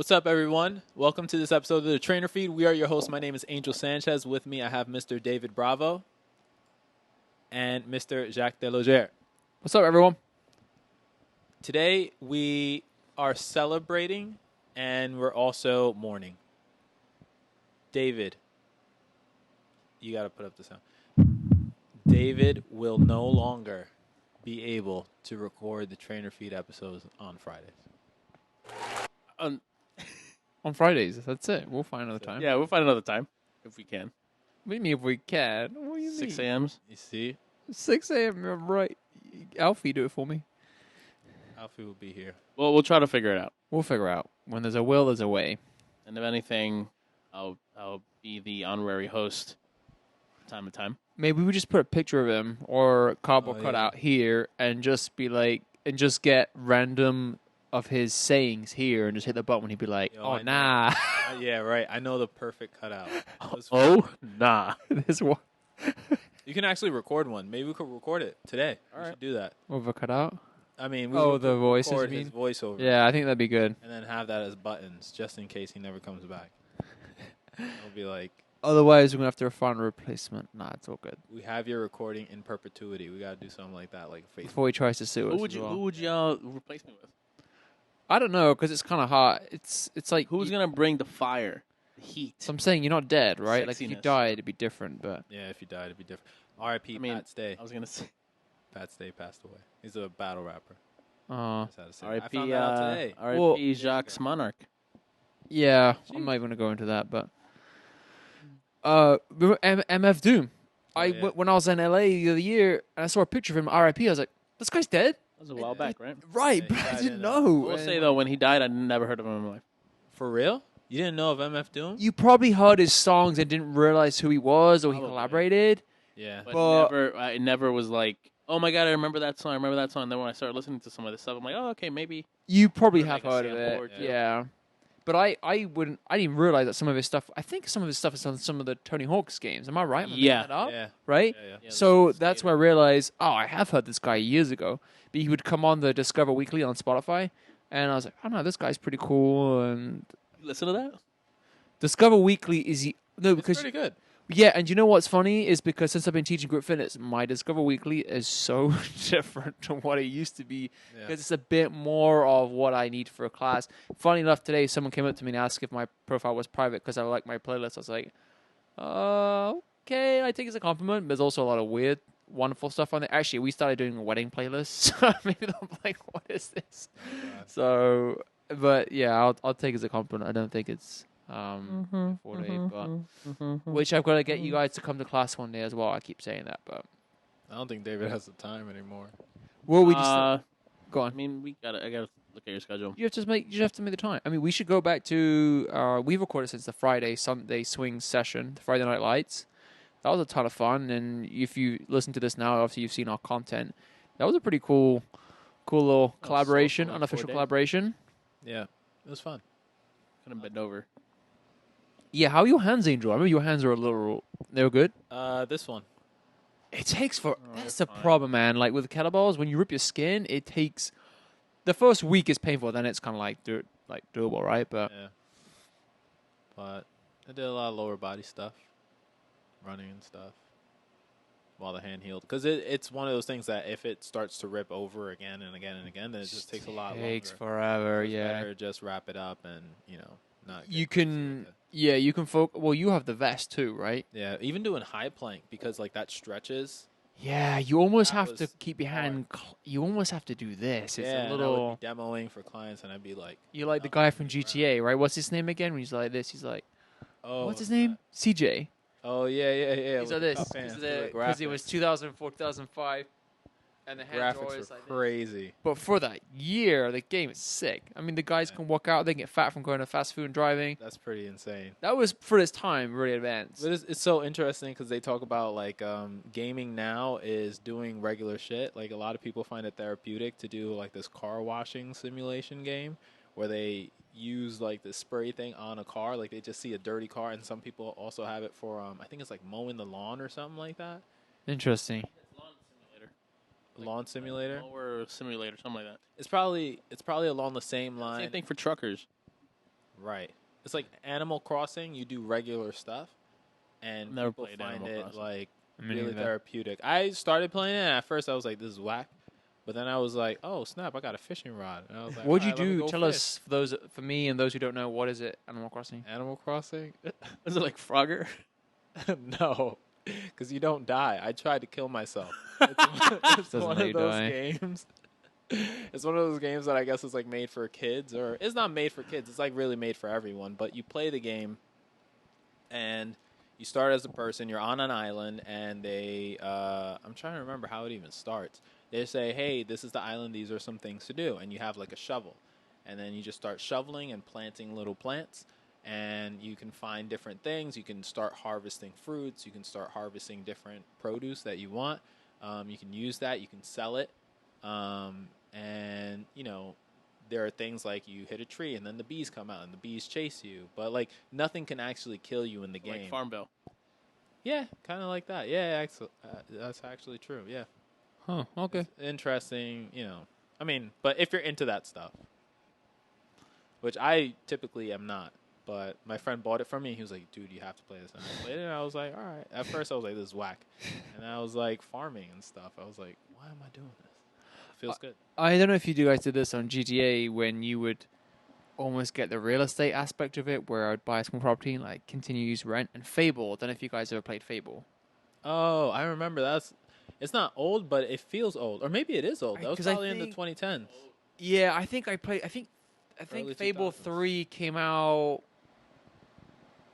What's up, everyone? Welcome to this episode of the Trainer Feed. We are your hosts. My name is Angel Sanchez. With me, I have Mr. David Bravo and Mr. Jacques Delogere. What's up, everyone? Today, we are celebrating and we're also mourning. David, you got to put up the sound. David will no longer be able to record the Trainer Feed episodes on Fridays. On Fridays, that's it. We'll find another time. Yeah, we'll find another time if we can. What do you mean if we can? What do you 6 mean? a.m.s. You see, 6 a.m. You're right. Alfie, do it for me. Alfie will be here. Well, we'll try to figure it out. We'll figure out. When there's a will, there's a way. And if anything, I'll be the honorary host from time to time. Maybe we just put a picture of him or a cardboard cutout here and just be like, and just get random of his sayings here and just hit the button when he'd be like, Yo, oh, I know. nah. Yeah, right. I know the perfect cutout. Oh, nah. This one. You can actually record one. Maybe we could record it today. We should do that. With a cutout? I mean, we Oh, would the voices, record you his mean? voiceover. Yeah, I think that'd be good. And then have that as buttons, just in case he never comes back. It'll be like, Otherwise, we're going to have to find a replacement. Nah, it's all good. we have your recording in perpetuity. We got to do something like that, like Facebook. Before he tries to sue us. Who would as well. you replace me with? I don't know, because it's kind of hard. It's like Who's gonna bring the fire, the heat? So I'm saying you're not dead, right? Like if you Sexiness. died, it'd be different. But Yeah, if you died, it'd be different. R.I.P. I mean, Pat Stay. I was gonna say Pat Stay passed away. He's a battle rapper. uh, That's how to say it. I R.I.P. found that out today. R.I.P. Well- Jacques Monarch. yeah, I'm not even gonna go into that. But remember MF Doom? yeah. When I was in LA the other year and I saw a picture of him, R.I.P. I was like, this guy's dead, That was a while back, right? right? Yeah, But he I died didn't in, know. I will say though, when he died, I never heard of him in my life. For real? You didn't know of MF Doom? You probably heard his songs and didn't realize who he was or he Probably. collaborated. Yeah. But- I never was like, oh my god, I remember that song. I remember that song. And then when I started listening to some of this stuff, I'm like, oh, okay, maybe. You probably Or have like a heard of sample or it, two. yeah. But I didn't realize that some of his stuff. I think some of his stuff is on some of the Tony Hawk's games. Am I right? Am I making Yeah. that up? Yeah. Right. Yeah, yeah. Yeah, So the that's skater. where I realized, oh, I have heard this guy years ago. But he would come on the Discover Weekly on Spotify, and I was like, oh no, this guy's pretty cool. And Listen to that. Discover Weekly is no It's because pretty good. yeah, and you know what's funny is because since I've been teaching group fitness, my Discover Weekly is so different to what it used to be Yeah. because it's a bit more of what I need for a class. Funny enough, today someone came up to me and asked if my profile was private because I like my playlist. I was like, okay, I take it as a compliment. There's also a lot of weird, wonderful stuff on there. Actually, we started doing a wedding playlist, so maybe they'll be like, what is this? So, but yeah, I'll take it as a compliment. I don't think it's 4-day, but which I've got to get you guys to come to class one day as well. I keep saying that, but I don't think David has the time anymore. well, we just go I on. mean, I gotta look at your schedule. You have to make the time. I mean, we should go back to we've recorded since the Friday Sunday swing session, the Friday Night Lights. That was a ton of fun, and if you listen to this now, obviously you've seen our content. That was a pretty cool little collaboration, social unofficial 4 days. collaboration. Yeah. It was fun. Couldn't bend over. Yeah, how are your hands, Angel? I remember your hands were they were good. This one. It takes Oh, that's they're the fine. problem, man. Like with kettlebells, when you rip your skin, it takes the first week is painful. Then it's kind of like doable, right? But Yeah. But I did a lot of lower body stuff, running and stuff, while the hand healed. Because it's one of those things that if it starts to rip over again and again and again, then it just takes a lot longer. takes forever. It's Yeah, better just wrap it up and not. Get you crazy can. with it. Yeah, you can focus. Well, you have the vest too, right? Yeah, even doing high plank because like that stretches. Yeah, you almost That have to was keep your hard. hand. You almost have to do this. It's yeah, a and I little. would be demoing for clients, and I'd be like, You're like the guy from GTA, right? What's his name again? When he's like this, he's like, "Oh, what's his name? CJ. Oh yeah. He's with like the this cup hands, with the because it graphics. was 2004, 2005, and the hands were Graphics always were like this. crazy. But for that year, the game is sick. I mean, the guys Yeah. can walk out; they can get fat from going to fast food and driving. That's pretty insane. That was for this time really advanced. But it's so interesting because they talk about like gaming now is doing regular shit. Like a lot of people find it therapeutic to do like this car washing simulation game where they use like the spray thing on a car. Like they just see a dirty car, and some people also have it for I think it's like mowing the lawn or something like that. Interesting. Lawn simulator. Mower simulator, something like that. It's probably along the same line. Same thing for truckers. Right. It's like Animal Crossing. You do regular stuff, and Never people played find Animal it Crossing. like Me really neither. therapeutic. I started playing it, and at first I was like, "This is whack," but then I was like, "Oh snap! I got a fishing rod," and I was like, What'd you "All right, let me do? go Tell fish." us, for me and those who don't know, what is it? Animal Crossing. Animal Crossing? Is it like Frogger? No, because you don't die. I tried to kill myself. It's Doesn't one let of you those die. games. It's one of those games that I guess is like made for kids, or it's not made for kids. It's like really made for everyone. But you play the game, and you start as a person. You're on an island, and I'm trying to remember how it even starts. They say, "Hey, this is the island. These are some things to do," and you have like a shovel, and then you just start shoveling and planting little plants. And you can find different things. You can start harvesting fruits. You can start harvesting different produce that you want. You can use that. You can sell it. And there are things like you hit a tree and then the bees come out and the bees chase you, but like nothing can actually kill you in the game. Like Farmville. Yeah, kind of like that. Yeah, that's actually true. Yeah, Huh. Okay. it's interesting. I mean, but if you're into that stuff, which I typically am not. But my friend bought it for me. He was like, "Dude, you have to play this." And I played it, and I was like, "All right." At first, I was like, "This is whack," and I was like farming and stuff. I was like, "Why am I doing this? It feels good." I don't know if you guys did this on GTA when you would almost get the real estate aspect of it, where I'd buy a small property and like continue to use rent. And Fable. I don't know if you guys ever played Fable. Oh, I remember it's not old, but it feels old, or maybe it is old. That was 'Cause I probably in the think- 2010s. Yeah, I think I played. I think Early Fable 2000s. 3 came out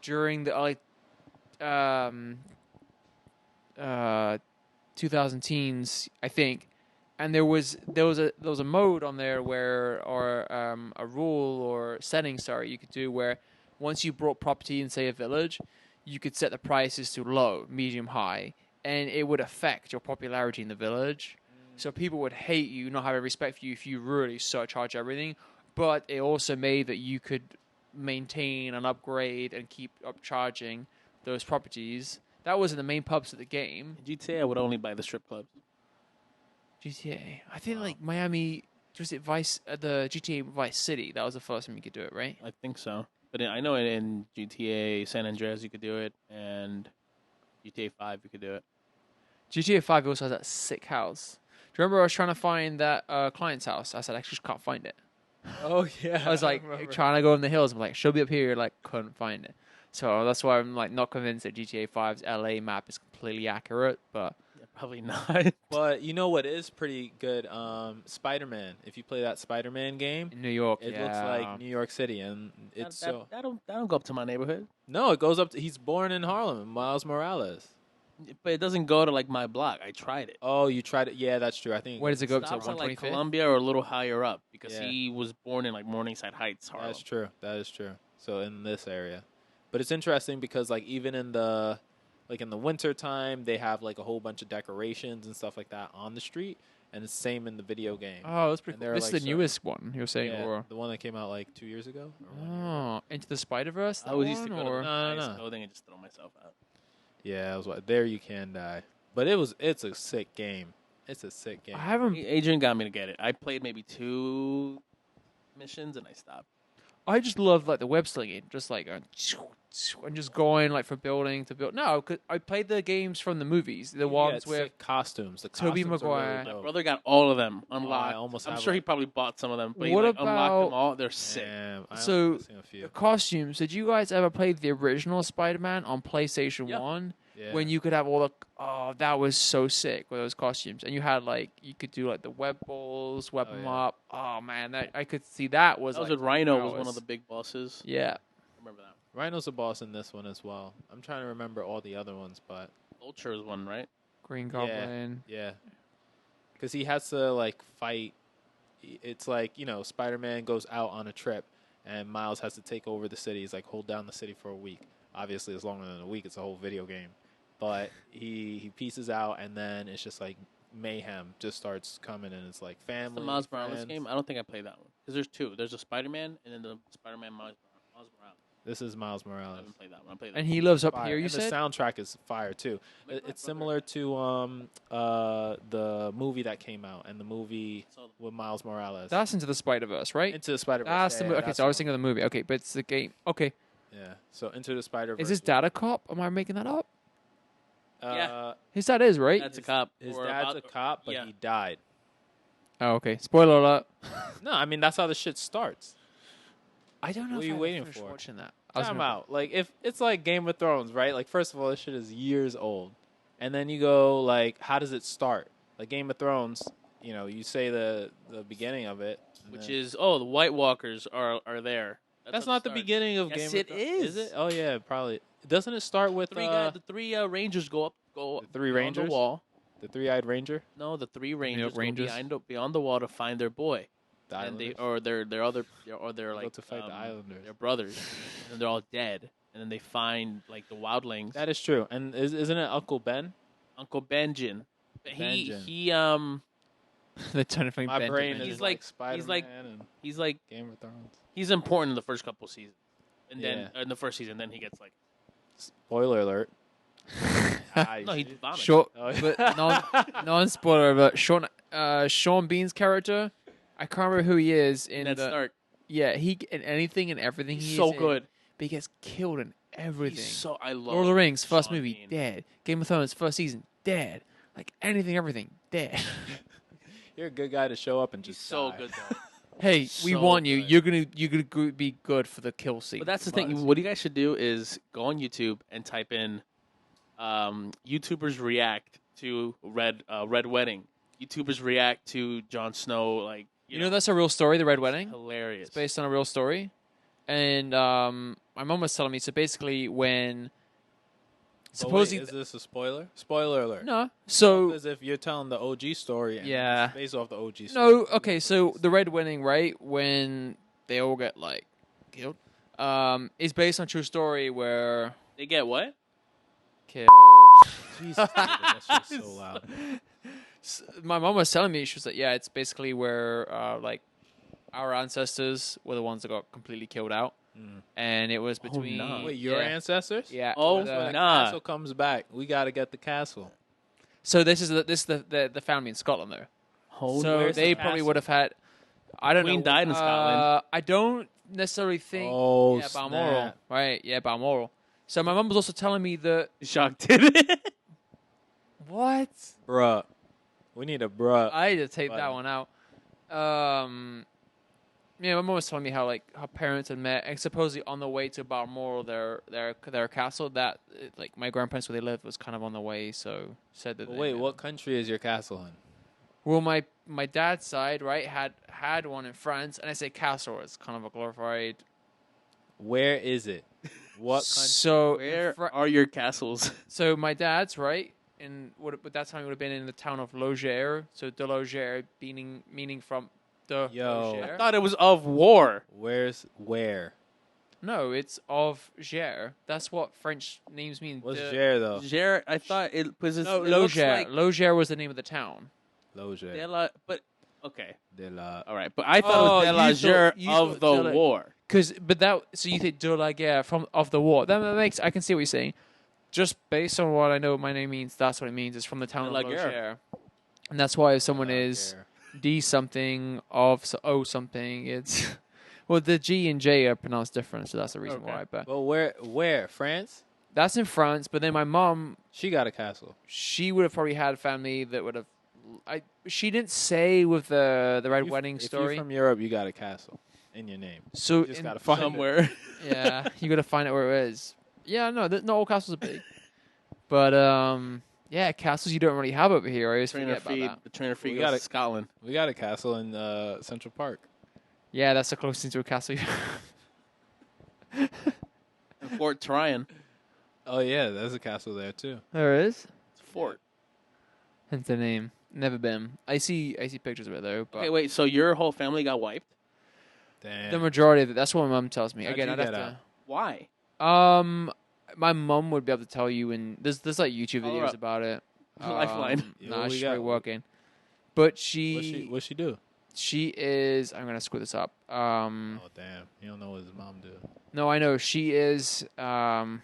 during the 2000 teens, I think. And there was a mode on there where, or a rule or setting, sorry, you could do where once you brought property in, say, a village, you could set the prices to low, medium, high, and it would affect your popularity in the village. So people would hate you, not have a respect for you if you really surcharge everything. But it also made that you could maintain and upgrade and keep upcharging those properties. That wasn't the main purpose of the game. GTA, I would only buy the strip clubs. GTA. I think Wow. like Miami, was it the GTA Vice City? That was the first time you could do it, right? I think so. But I know in GTA San Andreas you could do it, and GTA 5 you could do it. GTA 5 also has that sick house. Do you remember I was trying to find that client's house? I said I just can't find it. Oh yeah, I was like trying to go in the hills. I'm like, she'll be up here. Like, couldn't find it. So that's why I'm like not convinced that GTA 5's LA map is completely accurate. But Yeah, probably not. But you know what is pretty good? Spider-Man. If you play that Spider-Man game, in New York, it yeah. looks like New York City, and it's so. that don't go up to my neighborhood. No, it goes up to. He's born in Harlem, Miles Morales. But it doesn't go to like my block. I tried it. Oh, you tried it? Yeah, that's true. I think Where does it go up to? Stops at like 125th? Columbia or a little higher up because Yeah. he was born in like Morningside Heights, Harlem. That's true. That is true. So in this area, but it's interesting because like even in the winter time, they have like a whole bunch of decorations and stuff like that on the street, and it's same in the video game. Oh, that's pretty And cool. they're, This like, is the newest one you're saying, Yeah, or the one that came out like 2 years ago. Or 1 year ago. oh, Into the Spider-Verse. I always used to one, go to or the No, highest no. building and just throw myself out. Yeah, it was there you can die, but it's a sick game. It's a sick game. I haven't. Adrian got me to get it. I played maybe 2 missions and I stopped. I just love like the web slinging, just like and just going like from building to build. No, 'cause I played the games from the movies, the You ones get with sick costumes. The Tobey costumes are really Maguire. My dope. brother got all of them unlocked. almost I'm have sure he one. probably bought some of them, but he What like, unlocked about- them all. They're sick. Damn, I So, only seen a the few. costumes. Did you guys ever play the original Spider-Man on PlayStation Yeah. 1? Yeah. When you could have all the that was so sick with those costumes, and you had like you could do like the web balls, web them yeah. up. Oh man, that I could see that was That was like with Rhino. Was one hours. of the big bosses. Yeah. Remember that? Rhino's a boss in this one as well. I'm trying to remember all the other ones, but Vulture is one, right? Green Goblin. yeah, because he has to like fight. It's like Spider-Man goes out on a trip, and Miles has to take over the city. He's like hold down the city for a week. Obviously, it's longer than a week. It's a whole video game, but he pieces out, and then it's just like mayhem just starts coming, and it's like family. The Miles Morales friends. game. I don't think I played that one because there's 2. There's a Spider-Man and then the Spider-Man Miles Morales. This is Miles I Morales. haven't played that one. I played that. And he lives up Fire. here. You And said. the soundtrack is fire too. My It's brother- similar to the movie that came out and the movie So- with Miles Morales. That's Into the Spider-Verse, right? Into the Spider-Verse. That's the yeah, movie. Okay, that's so I was the thinking of the movie. Okay, but it's the game. Okay, one. Yeah. So Into the Spider-Verse. is his dad a cop? Am I making that up? Yeah. His dad is, right? That's a cop. His Or dad's about- a cop, but yeah. he died. Oh, okay. Spoiler alert. No, I mean that's how the shit starts. I don't know What if are you I waiting finished for? watching that. I was Time gonna- out. Like if it's like Game of Thrones, right? Like first of all, this shit is years old, and then you go like, how does it start? Like Game of Thrones, you say the beginning of it, and Which then- is the White Walkers are there. that's how it not the starts. beginning of Yes, Game it of Thrones. is. Is it? Oh yeah, probably. Doesn't it start with The three Rangers go The three beyond Rangers? the wall. the three-eyed ranger? No, the three Rangers, Rangers. go beyond the wall to find their boy, The and Islanders? they're Go like to fight the Islanders. their brothers, and they're all dead. And then they find like the wildlings. That is true. And isn't it Uncle Ben? Uncle Benjen. Benjen. He They're trying to find My Benjamin. brain He's is like- Spider-Man he's like- and he's like Game of Thrones. he's important in the first couple seasons, and then Yeah. in the first season, then he gets like Spoiler alert. no, he vomits. Short, Oh, yeah. but non-spoiler, but Sean Bean's character, I can't remember who he is in Ned the. Stark. Yeah, he in anything and everything. He's He so is in, good. but he gets killed in everything. He's so I love Lord of the Rings, first Sean movie, Bean. dead. Game of Thrones, first season, dead. Like anything, everything, dead. You're a good guy to show up and He's just so die. good though. Hey, we So want you. good. You're gonna be good for the kill scene. But that's the thing. But- What you guys should do is go on YouTube and type in YouTubers react to Red Wedding. YouTubers react to Jon Snow. Like You know that's a real story, the Red Wedding. hilarious. It's based on a real story. And my mom was telling me, so basically when But wait, supposing is this a spoiler? Spoiler alert. no, so As if you're telling the OG story. And Yeah. it's based off the OG story. no, okay, so the Red Wedding, right, when they all get like killed, is based on a true story where They get what? kill. Jesus, David, that's just so loud. My mom was telling me, she was like, yeah, it's basically where like our ancestors were the ones that got completely killed out, and it was between nah. Wait, your yeah, ancestors? yeah. Oh, the- When the nah. castle comes back, we got to get the castle. So this is the family in Scotland though. Oh, So where's they the probably castle? would have had. I don't Queen know. died in Scotland. I don't necessarily think. Oh, yeah, Balmoral. snap. Right. Yeah, Balmoral. So my mum was also telling me that. Shocked did it. What? Bruh. We need a bruh. I had to take that Buddy. one out. Yeah, my mum was telling me how like her parents had met, and supposedly on the way to Balmoral, their castle that like my grandparents where they lived was kind of on the way. So said that. But they wait, met. what country is your castle in? Well, my dad's side right had one in France, and I say castle. It's kind of a glorified. Where is it? What country? So Where Fr- are your castles? So my dad's right, and what at that time it would have been in the town of Logère. So de Logère meaning from the Yo. Logère. I thought it was of war. Where's where? No, it's of Gère. That's what French names mean. What's De- Gere though? Gere, I thought it was. No, it looks Logère. like Logère was the name of the town. Loge. but okay, De la. all right. But I thought it you was De La thought- Gere you of thought the De La- war. So you think de la guerre from of the war? That makes I can see what you're saying. Just based on what I know, my name means. That's what it means. It's from the town De of la Logère. guerre. And that's why if someone De la is Gere. D something of O something, it's well the G and J are pronounced different, so that's the reason Okay. why. But But where? France? that's in France. But then my mom, She got a castle. she would have probably had family that would have. She didn't say with the Red Wedding If story. you're from Europe, you got a castle in your name. So You just in- gotta find it. Somewhere. yeah, you got to find out where it is. Yeah, no, not all castles are big. But yeah, castles you don't really have over here. I always Trainer forget about feed. that. The trainer feed We goes gotta- to Scotland. We got a castle in Central Park. Yeah, that's the closest to a castle. And Fort Tryon. Oh yeah, there's a castle there too. There is. It's a fort. Hence the name. Never been. I see pictures of it though. But Okay, wait. So your whole family got wiped? Damn. the majority of it. That's what my mom tells me. How'd Again, you I'd have get to. Why? My mom would be able to tell you, and there's like YouTube Call her videos up. about it. Lifeline. Yeah, Nah, we she's got- probably working. But she What'd she do? She is. I'm gonna screw this up. Oh damn, you don't know what his mom do. No, I know she is. I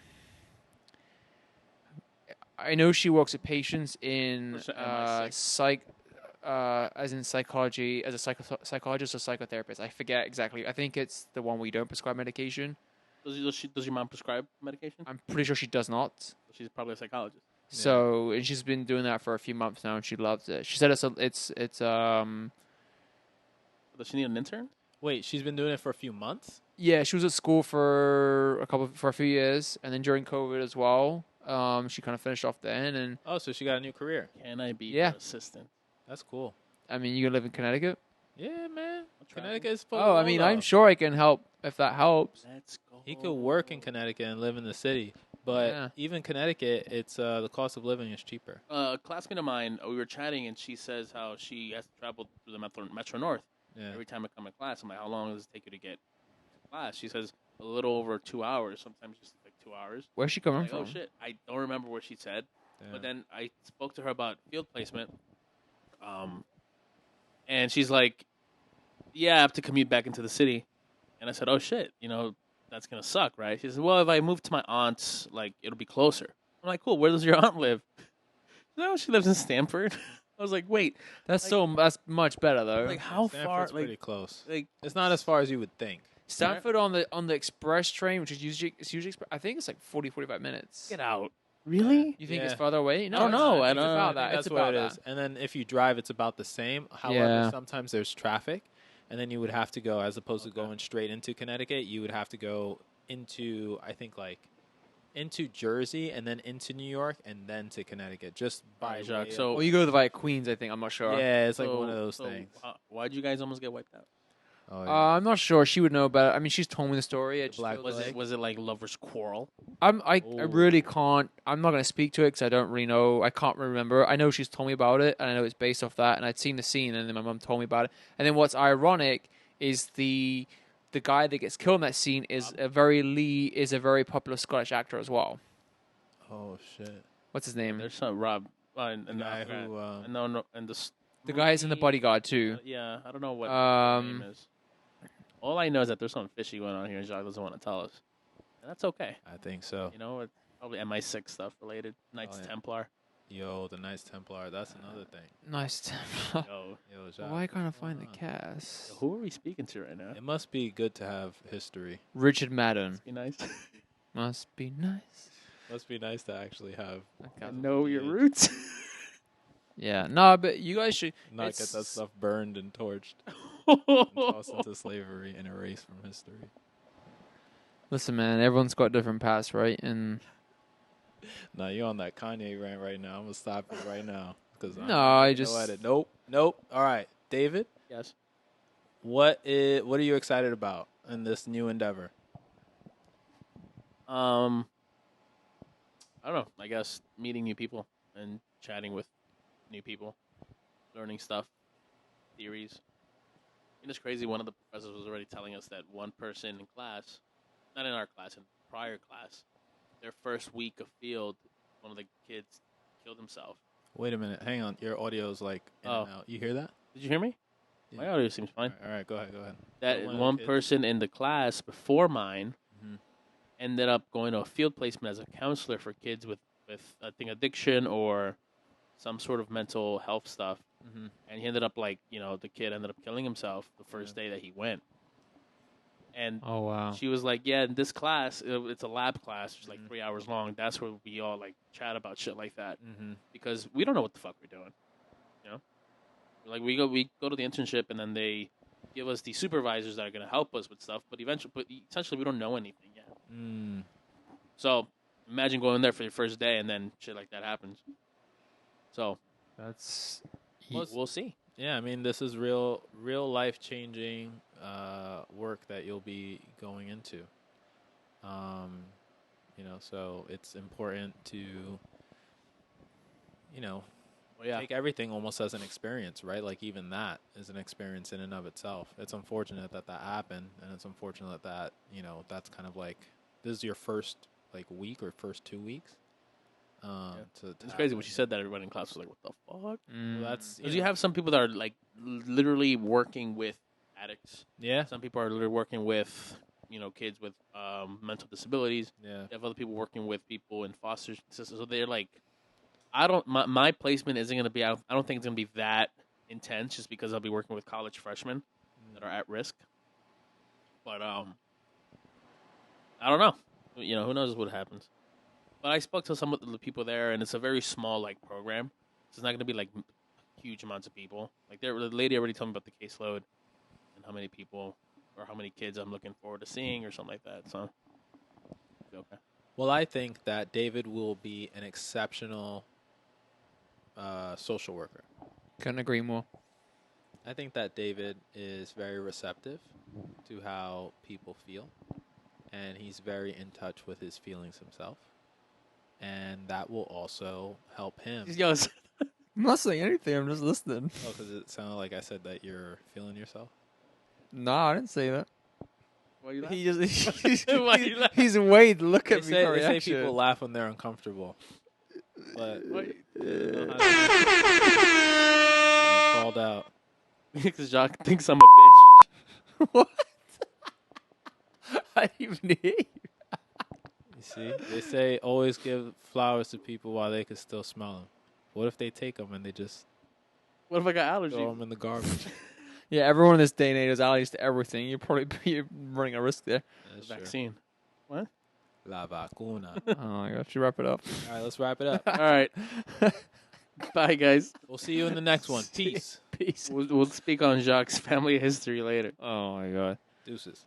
know she works with patients in What's the MI6? as in psychology, as a psychologist or psychotherapist. I forget exactly. I think it's the one where you don't prescribe medication. Does your mom prescribe medication? I'm pretty sure she does not. She's probably a psychologist. So, and she's been doing that for a few months now, and she loves it. She said it's Does she need an intern? Wait, she's been doing it for a few months. yeah, she was at school for a few years, and then during COVID as well. She kind of finished off then, and Oh, so she got a new career. Can I be Yeah. her assistant? That's cool. I mean, you can live in Connecticut. Yeah, man. I'll try. Connecticut is full. Oh, I of mean, love. I'm sure I can help if that helps. Let's go. He could work in Connecticut and live in the city, but Yeah. even Connecticut, it's the cost of living is cheaper. A classmate of mine, we were chatting, and she says how she has to travel through the Metro North Yeah. every time I come to class. I'm like, how long does it take you to get to class? She says a little over 2 hours. Sometimes just like 2 hours. Where's she I'm coming like, from? oh shit, I don't remember what she said. Damn. But then I spoke to her about field placement, and she's like, "Yeah, I have to commute back into the city." And I said, "Oh shit, that's gonna suck, right?" She said, "Well, if I move to my aunt's, like it'll be closer." I'm like, "Cool. Where does your aunt live?" No, she lives in Stamford. I was like, "Wait, That's like- that's much better though. like how Stanford's far? pretty Like, close. like It's not as far as you would think. Stanford on the express train, which is usually I think it's like 45 minutes. get out. Really? You think it's Yeah. farther away? No, I don't it's know. not. I It's don't know. about I I that. think It's that's what about it that. is. And then if you drive, it's about the same. However, Yeah. sometimes there's traffic, and then you would have to go, as opposed to going straight into Connecticut, you would have to go into, I think, like, into Jersey and then into New York and then to Connecticut, just by Alright, Jacques, way of- so- Well, you go via Queens, I think. I'm not sure. yeah, it's like So- one of those so, things. Why'd you guys almost get wiped out? Oh, I'm not sure. She would know better. I mean, she's told me the story. It just Black feels Was like- it like lovers' quarrel? I Ooh. really can't. I'm not going to speak to it because I don't really know. I can't remember. I know she's told me about it, and I know it's based off that. And I'd seen the scene, and then my mum told me about it. And then what's ironic is the guy that gets killed in that scene is a very popular Scottish actor as well. Oh shit! What's his name? There's some Rob. The guy who no, and The guy who's in the Bodyguard too. Yeah, I don't know what Um, his name is. All I know is that there's something fishy going on here, and Jacques doesn't want to tell us. And that's okay. I think so. You know, it's probably MI6 stuff related. Knights yeah. Templar. Yo, the Knights Templar. That's another thing. Nice. Yo, Yo, Jacques, Why can't I what's find the going on? cast? who are we speaking to right now? It must be good to have history. Richard Madden. Be nice. Must be nice. Must be nice to actually have I know your roots. Yeah. No, but you guys should. not get that It's- stuff burned and torched and tossed into slavery and erased from history. Listen, man. Everyone's got different paths, right? And Nah, you on that Kanye rant right now. I'm gonna stop it right now because No, I just- nope. All right, David, Yes. what are you excited about in this new endeavor? I don't know. I guess meeting new people and chatting with new people, learning stuff, theories. I mean, it's crazy. One of the professors was already telling us that one person in class, not in our class, in prior class, their first week of field, one of the kids killed himself. Wait a minute, hang on. Your audio's like in Oh. and out. You hear that? Did you hear me? My audio seems fine. All right, go ahead. That one of the one kids- person in the class before mine Mhm. ended up going to a field placement as a counselor for kids with I think addiction or some sort of mental health stuff. Mm-hmm. And he ended up the kid ended up killing himself the first day that he went. And oh wow. she was like, "Yeah, in this class, it's a lab class, it's like Mhm. 3 hours long. That's where we all like chat about shit like that Mm-hmm. because we don't know what the fuck we're doing, you know. Like we go to the internship and then they give us the supervisors that are going to help us with stuff, but essentially we don't know anything yet. Mm. So imagine going there for your first day and then shit like that happens. So That's. we'll see. Yeah, I mean, this is real life changing work that you'll be going into. So it's important to, Well, yeah, take everything almost as an experience, right? Like even that is an experience in and of itself. It's unfortunate that happened, and it's unfortunate that that's kind of like this is your first like week or first 2 weeks. To it's crazy when happen. she said that. Everybody in class was like, "What the fuck?" Mm. Well, that's Because you have some people that are like literally working with addicts. Yeah. Some people are literally working with, kids with mental disabilities. Yeah. You have other people working with people in foster systems. So they're like, my placement isn't going to be, I don't think it's going to be that intense just because I'll be working with college freshmen that are at risk. But, I don't know. Who knows what happens. But I spoke to some of the people there, and it's a very small, program. So it's not going to be, huge amounts of people. The lady already told me about the caseload and how many people or how many kids I'm looking forward to seeing or something like that. So, okay. Well, I think that David will be an exceptional social worker. Couldn't agree more. I think that David is very receptive to how people feel, and he's very in touch with his feelings himself, and that will also help him. Yo, I'm not saying anything. I'm just listening. Oh, because it sounded like I said that you're feeling yourself. No, I didn't say that. why you He just Why you laugh? he's waiting to look They at me say, for a they say reaction. people laugh when they're uncomfortable, but called out. Because Jacques thinks I'm a bitch. What? I didn't even hear you. You see, they say always give flowers to people while they can still smell them. What if they take them and they just What if I got throw allergies? them in the garbage? Yeah, everyone in this day and age has allergies to everything. You're running a risk there. That's true. Vaccine. La vacuna. Oh, I got you. Wrap it up. All right, let's wrap it up. All right. Bye, guys. We'll see you in the next one. See you. Peace. Peace. We'll speak on Jacques' family history later. Oh my god. Deuces.